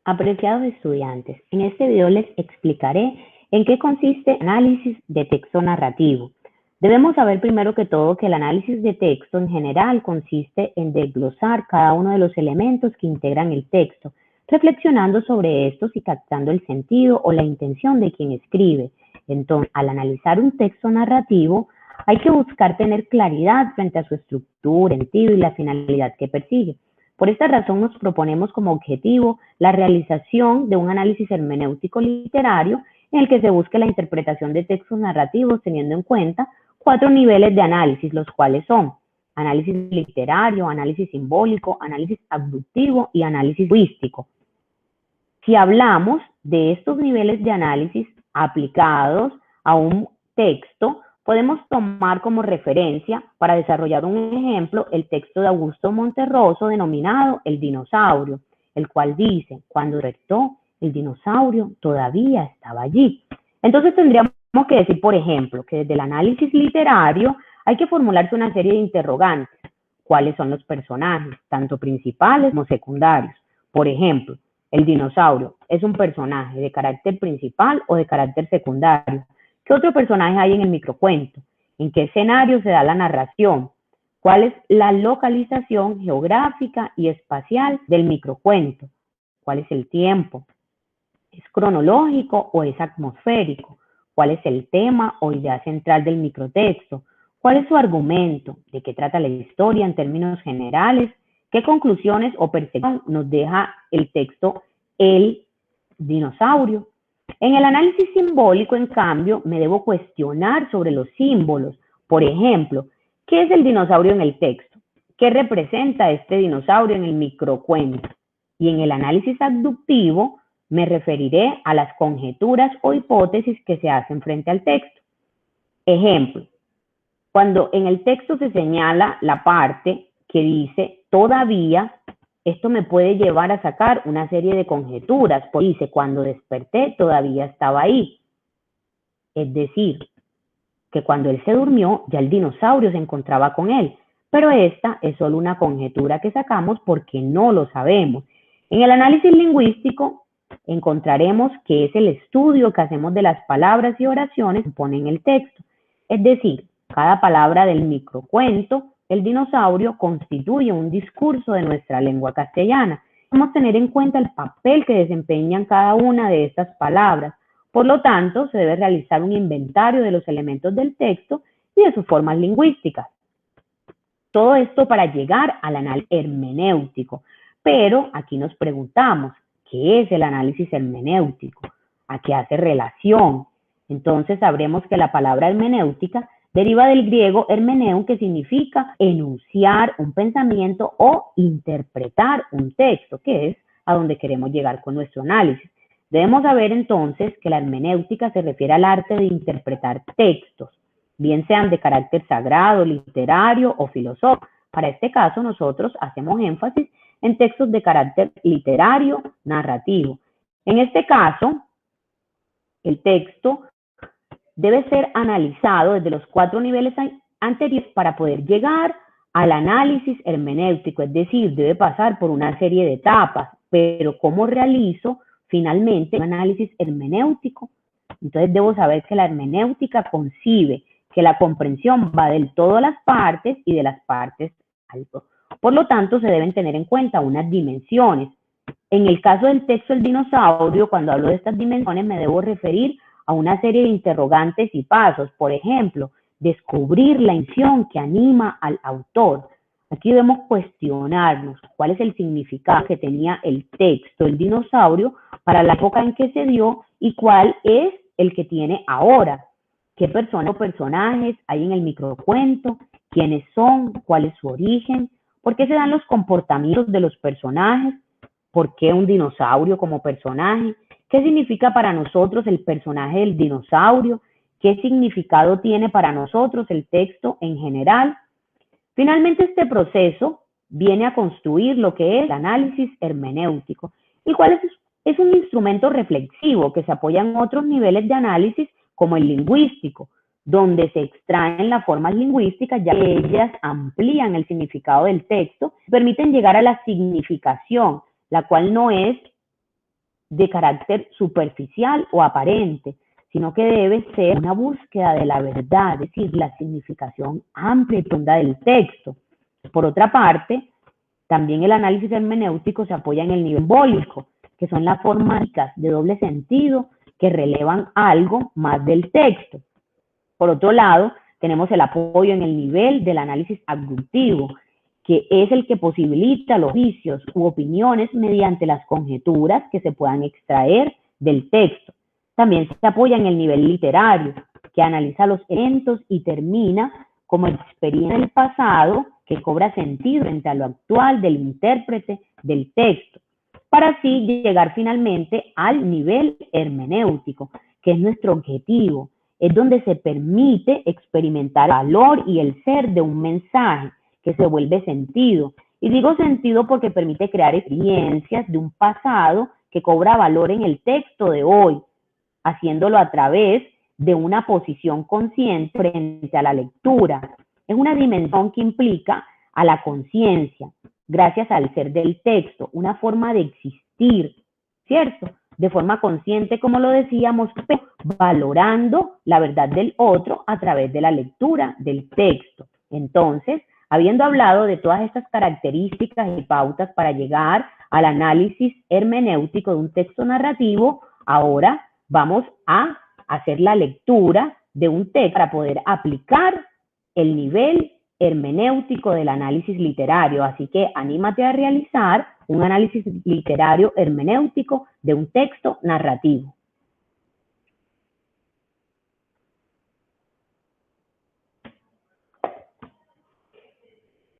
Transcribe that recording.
Apreciados estudiantes, en este video les explicaré en qué consiste el análisis de texto narrativo. Debemos saber primero que todo que el análisis de texto en general consiste en desglosar cada uno de los elementos que integran el texto, reflexionando sobre estos y captando el sentido o la intención de quien escribe. Entonces, al analizar un texto narrativo, hay que buscar tener claridad frente a su estructura, sentido y la finalidad que persigue. Por esta razón nos proponemos como objetivo la realización de un análisis hermenéutico literario en el que se busque la interpretación de textos narrativos teniendo en cuenta 4 niveles de análisis, los cuales son análisis literario, análisis simbólico, análisis abductivo y análisis lingüístico. Si hablamos de estos niveles de análisis aplicados a un texto, podemos tomar como referencia para desarrollar un ejemplo el texto de Augusto Monterroso denominado El dinosaurio, el cual dice, cuando despertó, el dinosaurio todavía estaba allí. Entonces tendríamos que decir, por ejemplo, que desde el análisis literario hay que formularse una serie de interrogantes. ¿Cuáles son los personajes, tanto principales como secundarios? Por ejemplo, el dinosaurio, ¿es un personaje de carácter principal o de carácter secundario? ¿Qué otro personaje hay en el microcuento? ¿En qué escenario se da la narración? ¿Cuál es la localización geográfica y espacial del microcuento? ¿Cuál es el tiempo? ¿Es cronológico o es atmosférico? ¿Cuál es el tema o idea central del microtexto? ¿Cuál es su argumento? ¿De qué trata la historia en términos generales? ¿Qué conclusiones o percepción nos deja el texto El dinosaurio? En el análisis simbólico, en cambio, me debo cuestionar sobre los símbolos. Por ejemplo, ¿qué es el dinosaurio en el texto? ¿Qué representa este dinosaurio en el microcuento? Y en el análisis abductivo me referiré a las conjeturas o hipótesis que se hacen frente al texto. Ejemplo, cuando en el texto se señala la parte que dice todavía, esto me puede llevar a sacar una serie de conjeturas. Porque dice, cuando desperté todavía estaba ahí. Es decir, que cuando él se durmió, ya el dinosaurio se encontraba con él. Pero esta es solo una conjetura que sacamos porque no lo sabemos. En el análisis lingüístico encontraremos que es el estudio que hacemos de las palabras y oraciones que componen el texto. Es decir, cada palabra del microcuento, el dinosaurio, constituye un discurso de nuestra lengua castellana. Debemos tener en cuenta el papel que desempeñan cada una de estas palabras. Por lo tanto, se debe realizar un inventario de los elementos del texto y de sus formas lingüísticas. Todo esto para llegar al análisis hermenéutico. Pero aquí nos preguntamos, ¿qué es el análisis hermenéutico? ¿A qué hace relación? Entonces sabremos que la palabra hermenéutica deriva del griego hermeneun, que significa enunciar un pensamiento o interpretar un texto, que es a donde queremos llegar con nuestro análisis. Debemos saber entonces que la hermenéutica se refiere al arte de interpretar textos, bien sean de carácter sagrado, literario o filosófico. Para este caso nosotros hacemos énfasis en textos de carácter literario, narrativo. En este caso, el texto debe ser analizado desde los 4 niveles anteriores para poder llegar al análisis hermenéutico, es decir, debe pasar por una serie de etapas, pero ¿cómo realizo finalmente un análisis hermenéutico? Entonces debo saber que la hermenéutica concibe que la comprensión va del todo a las partes y de las partes al todo. Por lo tanto, se deben tener en cuenta unas dimensiones. En el caso del texto El dinosaurio, cuando hablo de estas dimensiones, me debo referir a una serie de interrogantes y pasos. Por ejemplo, descubrir la intención que anima al autor. Aquí debemos cuestionarnos cuál es el significado que tenía el texto El dinosaurio para la época en que se dio y cuál es el que tiene ahora. ¿Qué personas o personajes hay en el microcuento? ¿Quiénes son? ¿Cuál es su origen? ¿Por qué se dan los comportamientos de los personajes? ¿Por qué un dinosaurio como personaje? ¿Qué significa para nosotros el personaje del dinosaurio? ¿Qué significado tiene para nosotros el texto en general? Finalmente, este proceso viene a construir lo que es el análisis hermenéutico, el cual es un instrumento reflexivo que se apoya en otros niveles de análisis como el lingüístico, donde se extraen las formas lingüísticas, ya que ellas amplían el significado del texto, permiten llegar a la significación, la cual no es de carácter superficial o aparente, sino que debe ser una búsqueda de la verdad, es decir, la significación amplia y profunda del texto. Por otra parte, también el análisis hermenéutico se apoya en el nivel simbólico, que son las formas de doble sentido que relevan algo más del texto. Por otro lado, tenemos el apoyo en el nivel del análisis abductivo, que es el que posibilita los juicios u opiniones mediante las conjeturas que se puedan extraer del texto. También se apoya en el nivel literario, que analiza los eventos y termina como experiencia del pasado que cobra sentido frente a lo actual del intérprete del texto, para así llegar finalmente al nivel hermenéutico, que es nuestro objetivo, es donde se permite experimentar el valor y el ser de un mensaje que se vuelve sentido. Y digo sentido porque permite crear experiencias de un pasado que cobra valor en el texto de hoy, haciéndolo a través de una posición consciente frente a la lectura. Es una dimensión que implica a la conciencia, gracias al ser del texto, una forma de existir, ¿cierto? De forma consciente, como lo decíamos, pero valorando la verdad del otro a través de la lectura del texto. Entonces, habiendo hablado de todas estas características y pautas para llegar al análisis hermenéutico de un texto narrativo, ahora vamos a hacer la lectura de un texto para poder aplicar el nivel hermenéutico del análisis literario. Así que anímate a realizar un análisis literario hermenéutico de un texto narrativo.